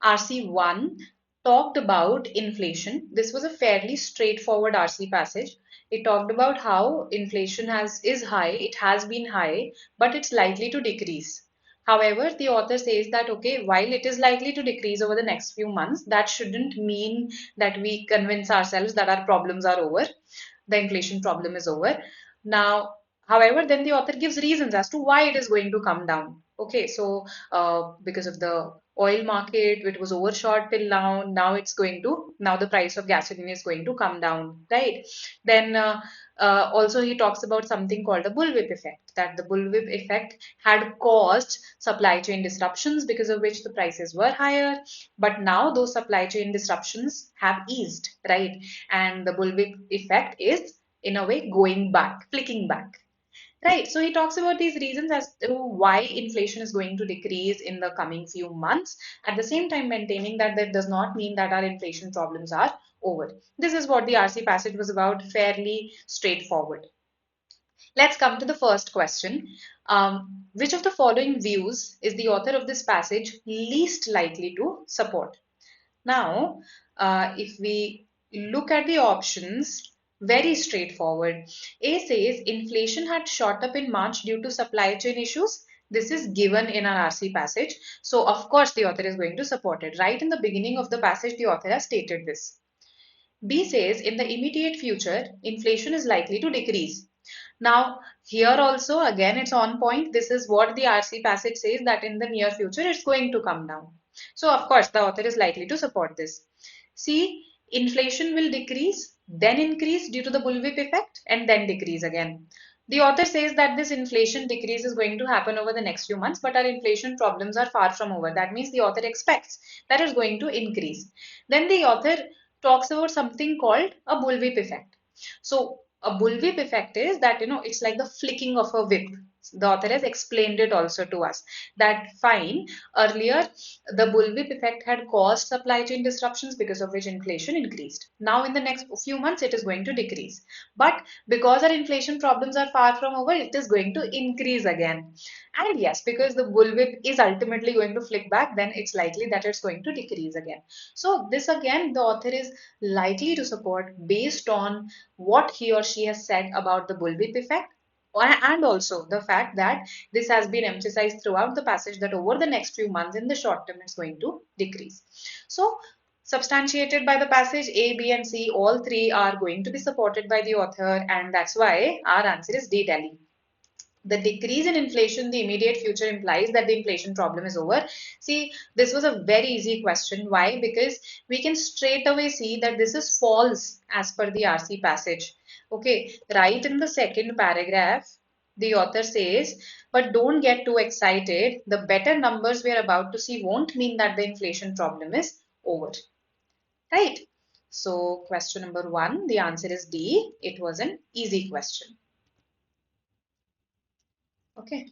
RC1 talked about inflation. This was a fairly straightforward RC passage. It talked about how inflation is high, it has been high, but it's likely to decrease. However, the author says that, okay, while it is likely to decrease over the next few months, that shouldn't mean that we convince ourselves that our problems are over, the inflation problem is over. Now, however, then the author gives reasons as to why it is going to come down. Okay, so because of the oil market, it was overshot till now. Now the price of gasoline is going to come down, right? Then also he talks about something called a bullwhip effect, that the bullwhip effect had caused supply chain disruptions because of which the prices were higher. But now those supply chain disruptions have eased, right? And the bullwhip effect is in a way going back, flicking back. Right. So he talks about these reasons as to why inflation is going to decrease in the coming few months, at the same time maintaining that that does not mean that our inflation problems are over. This is what the RC passage was about, fairly straightforward. Let's come to the first question. Which of the following views is the author of this passage least likely to support? Now, if we look at the options, very straightforward. A says inflation had shot up in March due to supply chain issues. This is given in our RC passage. So, of course, the author is going to support it. Right in the beginning of the passage, the author has stated this. B says in the immediate future, inflation is likely to decrease. Now, here also, again, it's on point. This is what the RC passage says, that in the near future, it's going to come down. So, of course, the author is likely to support this. C, inflation will decrease, then increase due to the bullwhip effect, and then decrease again. The author says that this inflation decrease is going to happen over the next few months, but our inflation problems are far from over. That means the author expects that it's going to increase. Then the author talks about something called a bullwhip effect. So a bullwhip effect is that, it's like the flicking of a whip. The author has explained it also to us that fine, earlier the bullwhip effect had caused supply chain disruptions because of which inflation increased. Now in the next few months it is going to decrease. But because our inflation problems are far from over, it is going to increase again. And yes, because the bullwhip is ultimately going to flick back, then it's likely that it's going to decrease again. So this again, the author is likely to support based on what he or she has said about the bullwhip effect, and also the fact that this has been emphasized throughout the passage that over the next few months in the short term it's going to decrease. So substantiated by the passage, A, B and C, all three are going to be supported by the author, and that's why our answer is D, Delhi. The decrease in inflation in the immediate future implies that the inflation problem is over. See, this was a very easy question. Why? Because we can straight away see that this is false as per the RC passage. Okay, right in the second paragraph, the author says, but don't get too excited. The better numbers we are about to see won't mean that the inflation problem is over. Right? So, question number 1, the answer is D. It was an easy question. Okay.